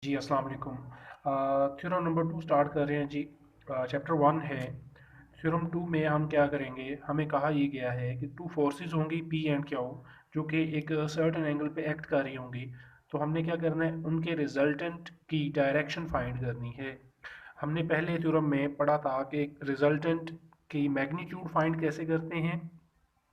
जी, अस्सलाम वालेकुम। Theorem number 2 start कर रहे हैं जी। चैप्टर 1 है। थ्योरम 2 में हम क्या करेंगे, हमें कहा ये गया है कि टू फोर्सेस होंगी पी एंड क्यू, जो कि एक सर्टेन एंगल पे एक्ट कर रही होंगी। तो हमने क्या करना है, उनके रिजल्टेंट की डायरेक्शन फाइंड करनी है। हमने पहले थ्योरम में पढ़ा था कि रिजल्टेंट की मैग्नीट्यूड फाइंड कैसे करते हैं।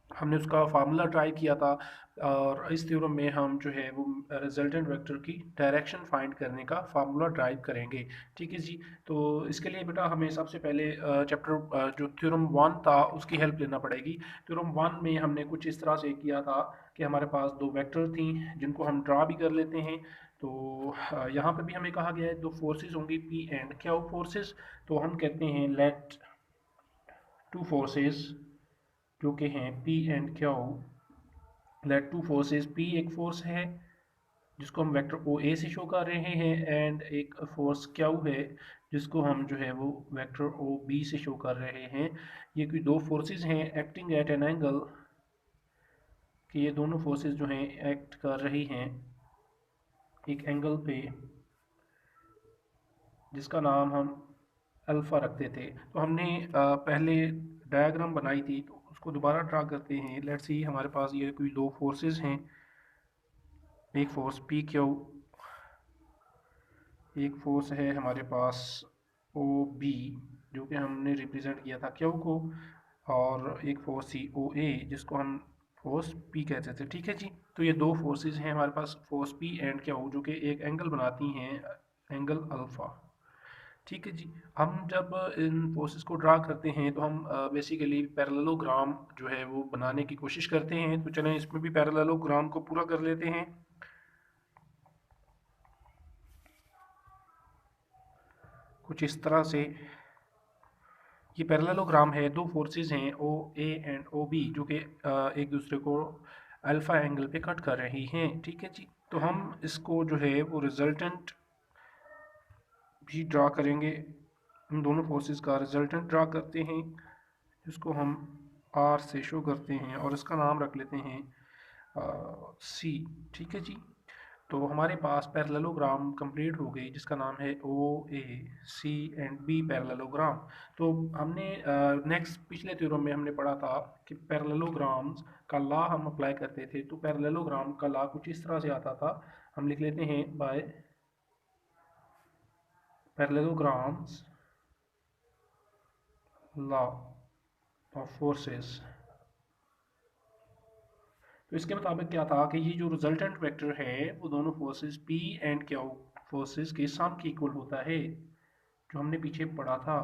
हमने उसका फार्मूला ट्राई किया था। और इस थ्योरम में हम जो है वो रिजल्टेंट वेक्टर की डायरेक्शन फाइंड करने का फार्मूला ड्राइव करेंगे। ठीक है जी। तो इसके लिए बेटा हमें सबसे पहले चैप्टर जो थ्योरम 1 था उसकी हेल्प लेना पड़ेगी। थ्योरम 1 में हमने कुछ इस तरह से किया था कि हमारे पास दो वेक्टर थी जिनको हम ड्रा भी कर लेते हैं। तो यहाँ पे भी हमें कहा गया है दो फोर्सेस होंगी पी एंड क्यू फोर्सेस। तो हम कहते हैं लेट टू फोर्सेस जो कि हैं P and Q, let two forces, P एक फोर्स है जिसको हम वेक्टर ओ ए से शो कर रहे हैं, एंड एक फोर्स क्यू है जिसको हम जो है वो वेक्टर ओ बी से शो कर रहे हैं। ये कोई दो फोर्सेस हैं एक्टिंग एट एन एंगल, कि ये दोनों फोर्सेस जो हैं एक्ट कर रही हैं एक एंगल पे जिसका नाम हम अल्फ़ा रखते थे। तो हमने पहले डायग्राम बनाई थी, तो उसको दोबारा ड्रा करते हैं। लेट्स सी हमारे पास ये कोई दो फोर्सेस हैं, एक फोर्स पी क्यू, एक फोर्स है हमारे पास ओ बी जो कि हमने रिप्रेजेंट किया था क्यू को, और एक फोर्स थी ओ ए जिसको हम फोर्स पी कहते थे। ठीक है जी। तो ये दो फोर्सेस हैं हमारे पास, फोर्स पी एंड क्यू, जो कि एक एंगल बनाती हैं, एंगल अल्फ़ा। ठीक है जी। हम जब इन फोर्सेस को ड्रा करते हैं तो हम बेसिकली पैरेललोग्राम जो है वो बनाने की कोशिश करते हैं। तो चलें इसमें भी पैरेललोग्राम को पूरा कर लेते हैं कुछ इस तरह से। ये पैरेललोग्राम है, दो फोर्सेस हैं ओ ए एंड ओ बी जो कि एक दूसरे को अल्फा एंगल पे कट कर रही हैं। ठीक है जी। तो हम इसको जो है वो रिजल्टेंट भी ड्रा करेंगे, इन दोनों फोर्सेस का रिजल्टेंट ड्रा करते हैं जिसको हम आर से शो करते हैं, और इसका नाम रख लेते हैं सी। ठीक है जी। तो हमारे पास पैरेललोग्राम कंप्लीट हो गई जिसका नाम है ओ ए सी एंड बी पैरेललोग्राम। तो हमने नेक्स्ट पिछले थ्योरम में हमने पढ़ा था कि पैरेललोग्राम्स का लॉ हम अप्लाई करते थे। तो पैरेललोग्राम का लॉ कुछ इस तरह से आता था, हम लिख लेते हैं by parallelograms law of forces. तो इसके मुताबिक क्या था कि ये जो रिजल्टेंट वेक्टर है वो दोनों forces P and Q forces के सम के इक्वल होता है, जो हमने पीछे पढ़ा था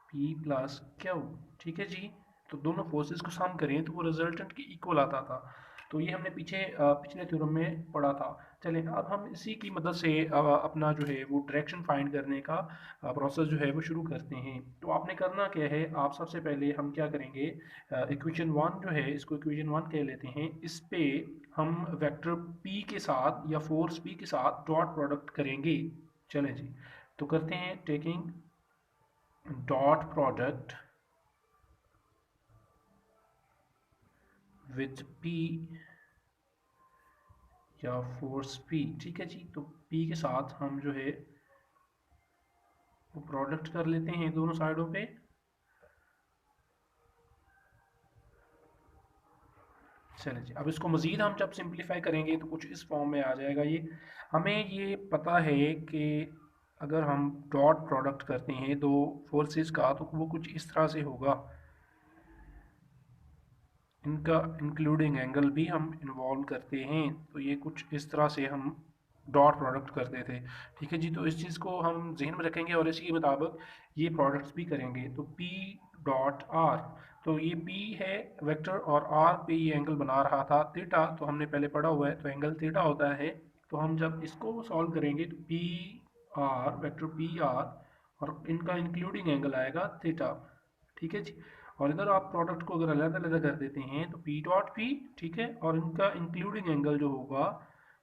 पी प्लस क्यू। ठीक है जी। तो दोनों फोर्सेस को सम करें तो वो रिजल्टेंट के इक्वल आता था। तो ये हमने पीछे पिछले थ्योरम में पढ़ा था। चलें अब हम इसी की मदद से अपना जो है वो डायरेक्शन फाइंड करने का प्रोसेस जो है वो शुरू करते हैं। तो आपने करना क्या है, आप सबसे पहले हम क्या करेंगे, इक्वेशन 1 जो है इसको इक्वेशन 1 कह लेते हैं। इस पे हम वेक्टर p के साथ या फोर्स p के साथ डॉट प्रोडक्ट करेंगे। चलें जी। तो करते हैं, taking dot product with p या फोर्स p। ठीक है जी। तो p के साथ हम जो है वो प्रोडक्ट कर लेते हैं दोनों साइडों पे। चलिए जी। अब इसको मज़ीद हम जब सिंप्लीफाई करेंगे तो कुछ इस फॉर्म में आ जाएगा ये। हमें ये पता है कि अगर हम डॉट प्रोडक्ट करते हैं दो फोर्सेस का तो वो कुछ इस तरह से होगा, इनका इंक्लूडिंग एंगल भी हम इन्वॉल्व करते हैं। तो ये कुछ इस तरह से हम डॉट प्रोडक्ट करते थे। ठीक है जी। तो इस चीज़ को हम जहन में रखेंगे और इसी के मुताबिक ये प्रोडक्ट्स भी करेंगे। तो P डॉट R, तो ये P है वेक्टर और R पे ये एंगल बना रहा था थीटा, तो हमने पहले पढ़ा हुआ है, तो एंगल थीटा होता है। तो हम जब इसको सॉल्व करेंगे तो P R vector P R और इनका इंक्लूडिंग एंगल आएगा थीटा। ठीक है जी। और इधर आप प्रोडक्ट को अगर अलग अलग कर देते हैं तो पी डॉट पी, ठीक है, और इनका इंक्लूडिंग एंगल जो होगा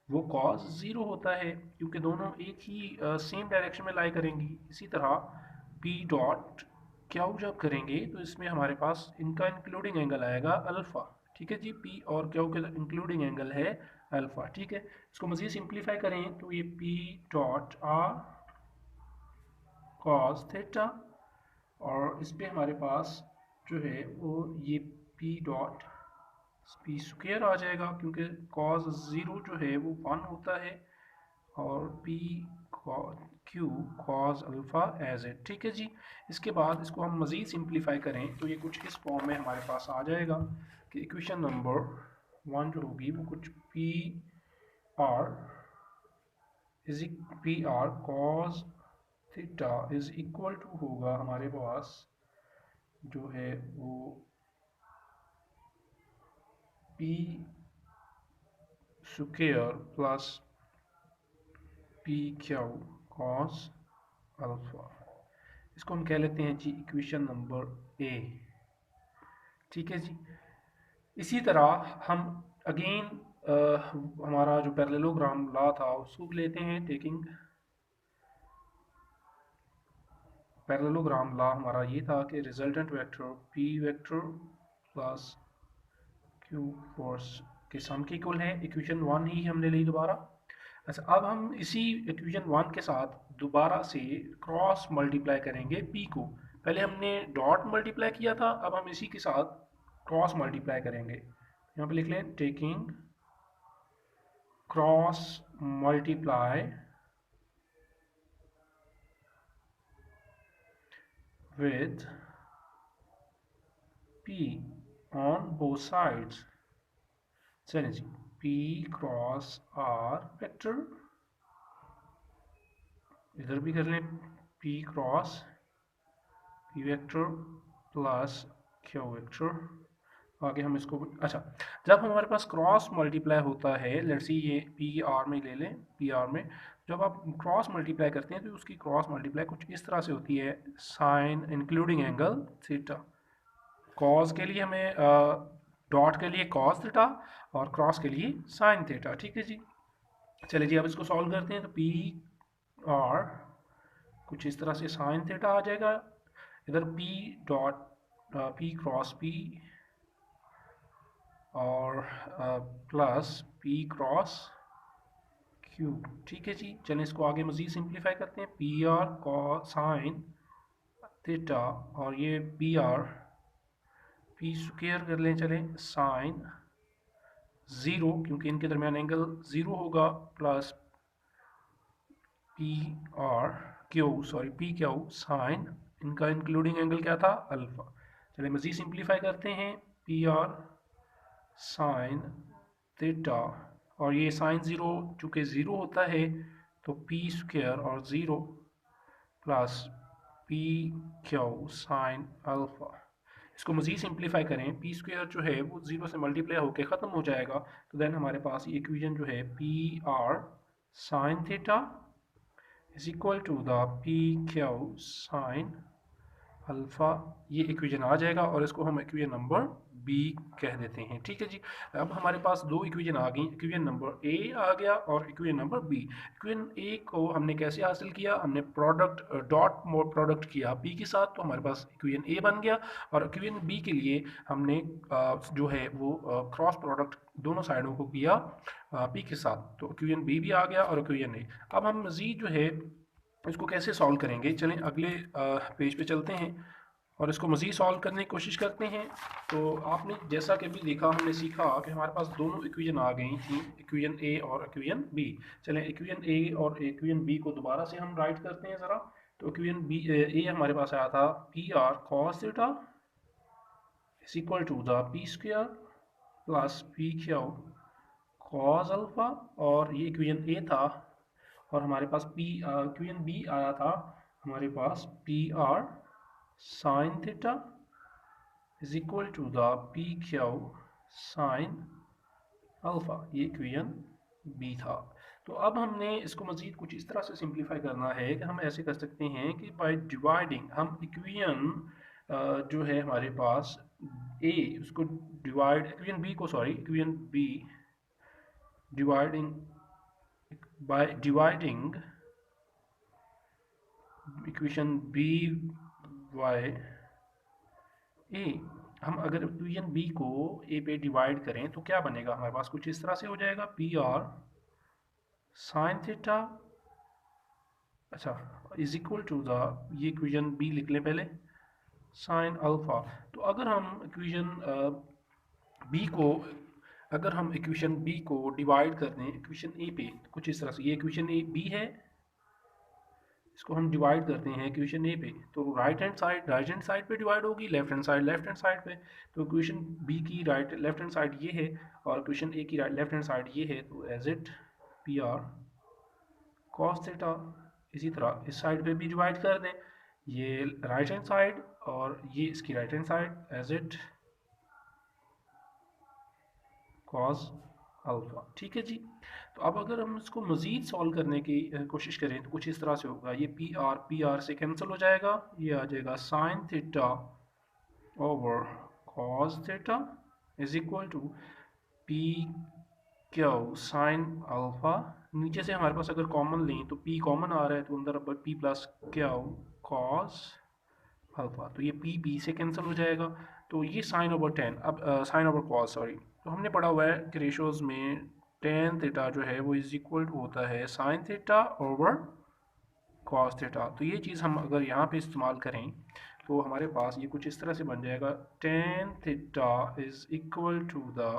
वो कॉस ज़ीरो होता है क्योंकि दोनों एक ही सेम डायरेक्शन में लाई करेंगी। इसी तरह पी डॉट क्यू जब करेंगे तो इसमें हमारे पास इनका इंक्लूडिंग एंगल आएगा अल्फ़ा। ठीक है जी। पी और क्यू के इंक्लूडिंग एंगल है अल्फ़ा। ठीक है, इसको मज़ीद सिंप्लीफाई करें तो ये P dot are cos theta, और इस पे हमारे पास जो है वो ये पी डॉट पी स्क्वायर आ जाएगा, क्योंकि कॉस ज़ीरो जो है वो 1 होता है, और P Q cos alpha as it. ठीक है जी। इसके बाद इसको हम मज़ीद सिंप्लीफाई करें तो ये कुछ इस फॉर्म में हमारे पास आ जाएगा कि इक्वेशन नंबर 1 जो होगी वो कुछ P R is P R cos theta is equal to होगा हमारे पास जो है वो P square plus P Q cos alpha. इसको हम कह लेते हैं जी इक्वेशन नंबर ए। ठीक है जी। इसी तरह हम अगेन हमारा जो पैरेललोग्राम लॉ था उसको लेते हैं, टेकिंग पैरेललोग्राम लॉ हमारा ये था कि resultant vector P vector plus Q force के सम के इक्वल है। इक्वेशन 1 ही हमने ली दोबारा। अच्छा, अब हम इसी इक्वेशन 1 के साथ दोबारा से क्रॉस मल्टीप्लाई करेंगे p को। पहले हमने डॉट मल्टीप्लाई किया था, अब हम इसी के साथ क्रॉस मल्टीप्लाई करेंगे। यहाँ पे लिख लें taking cross multiply with p on both sides। चलिए जी, p क्रॉस r वेक्टर, इधर भी कर लें p cross p vector plus q vector. आगे हम इसको अच्छा, जब हमारे पास क्रॉस मल्टीप्लाई होता है, लेट्स सी ये पी आर में ले लें, पी आर में जब आप क्रॉस मल्टीप्लाई करते हैं तो उसकी क्रॉस मल्टीप्लाई कुछ इस तरह से होती है, sine including angle theta. Cos के लिए हमें डॉट के लिए कॉस थीटा और क्रॉस के लिए साइन थीटा। ठीक है जी। चलिए जी, अब इसको सॉल्व करते हैं तो पी आर कुछ इस तरह से साइन थीटा आ जाएगा, इधर P dot P cross P और प्लस पी क्रॉस क्यू। ठीक है जी। चलिए इसको आगे मज़ीद सिंप्लीफाई करते हैं, P R cos sine theta और ये पी आर पी स्क्वायर कर लें, चलें साइन ज़ीरो क्योंकि इनके दरमियान एंगल ज़ीरो होगा, plus P R Q sorry P Q sine, इनका इंक्लूडिंग एंगल क्या था, अल्फ़ा। चलिए मज़ीद सिंप्लीफाई करते हैं, पी आर साइन थीटा और ये साइन ज़ीरो चूँकि ज़ीरो होता है तो पी स्क्वायर और zero plus P Q sine alpha. इसको मज़ीद सिंप्लीफाई करें, पी स्क्वायर जो है वो ज़ीरो से मल्टीप्लाई होकर ख़त्म हो जाएगा, तो देन हमारे पास ये इक्वेशन जो है P R sine theta is equal to the P Q sine alpha, ये इक्वेशन आ जाएगा और इसको हम इक्वेशन नंबर बी कह देते हैं। ठीक है जी। अब हमारे पास दो इक्वेशन आ गई, इक्वेशन नंबर ए आ गया और इक्वेशन नंबर बी। इक्वेशन ए को हमने कैसे हासिल किया, हमने प्रोडक्ट डॉट मोड प्रोडक्ट किया बी के साथ, तो हमारे पास इक्वेशन ए बन गया, और इक्वेशन बी के लिए हमने जो है वो क्रॉस प्रोडक्ट दोनों साइडों को किया पी के साथ, तो इक्वेशन बी भी आ गया और इक्वेशन ए। अब हम मज़ीद जो है इसको कैसे सॉल्व करेंगे, चलें अगले पेज पे चलते हैं और इसको मज़ीद सॉल्व करने की कोशिश करते हैं। तो आपने जैसा कि अभी देखा, हमने सीखा कि हमारे पास दोनों इक्वेशन आ गई थी, इक्वेशन ए और इक्वेशन बी। चलें इक्वेशन ए और इक्वेशन बी को दोबारा से हम राइट करते हैं ज़रा। तो इक्वेशन बी ए हमारे पास आया था P R cos theta is equal to the P square plus P Q cos alpha, और ये इक्वेशन ए था, और हमारे पास पी इक्वेशन बी आया था हमारे पास P R sine theta is equal to the P Q sine alpha, ये इक्वेशन बी था। तो अब हमने इसको मज़ीद कुछ इस तरह से सिंप्लीफाई करना है कि हम ऐसे कर सकते हैं कि बाय डिवाइडिंग हम इक्वेशन जो है हमारे पास ए उसको डिवाइड इक्वेशन बी को sorry equation B dividing by dividing equation b by a, हम अगर इक्वेशन बी को ए पे डिवाइड करें तो क्या बनेगा हमारे पास, कुछ इस तरह से हो जाएगा, पी आर साइन थीटा, अच्छा, इज इक्वल टू द, ये इक्वेशन बी लिख लें पहले, साइन अल्फा। तो अगर हम इक्वेशन बी को, अगर हम इक्वेशन बी को डिवाइड कर दें इक्वेशन ए पे, कुछ इस तरह से, ये इक्वेशन ए बी है, इसको हम डिवाइड करते हैं इक्वेशन ए पे, तो राइट हैंड साइड पे डिवाइड होगी, लेफ्ट हैंड साइड पे। तो इक्वेशन बी की राइट लेफ्ट हैंड साइड ये है और इक्वेशन ए की राइट लेफ्ट हैंड साइड ये है, तो as it P R cos theta. इसी तरह इस साइड पे भी डिवाइड कर दें, ये राइट हैंड साइड और ये इसकी right hand side, as it cos alpha. ठीक है जी। तो अब अगर हम इसको मज़ीद सॉल्व करने की कोशिश करें तो कुछ इस तरह से होगा, ये पी आर से कैंसिल हो जाएगा, ये आ जाएगा sine theta over cos theta is equal to P Q sine alpha. नीचे से हमारे पास अगर कॉमन लें तो पी कॉमन आ रहा है, तो अंदर अब P plus Q cos alpha, तो ये पी से कैंसिल हो जाएगा। तो ये साइन ओवर टेन, अब साइन ओवर कॉस, सॉरी, तो हमने पढ़ा हुआ है कि रेशोज में टेन थीटा जो है वो इज इक्वल टू होता है sign theta over cos theta. तो ये चीज़ हम अगर यहाँ पे इस्तेमाल करें तो हमारे पास ये कुछ इस तरह से बन जाएगा, tan theta is equal to the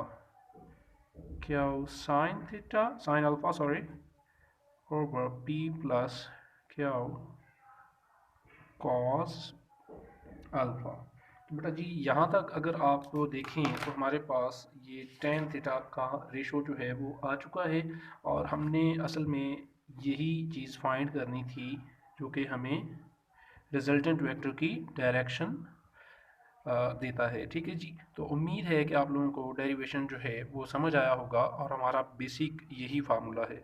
क्या, sine theta, sine alpha sorry, over P plus क्या कॉस अल्फा। तो बेटा जी यहाँ तक अगर आप देखें तो हमारे पास ये टेन थीटा का रेशो जो है वो आ चुका है, और हमने असल में यही चीज़ फाइंड करनी थी जो कि हमें रिजल्टेंट वेक्टर की डायरेक्शन देता है। ठीक है जी। तो उम्मीद है कि आप लोगों को डेरिवेशन जो है वो समझ आया होगा, और हमारा बेसिक यही फार्मूला है।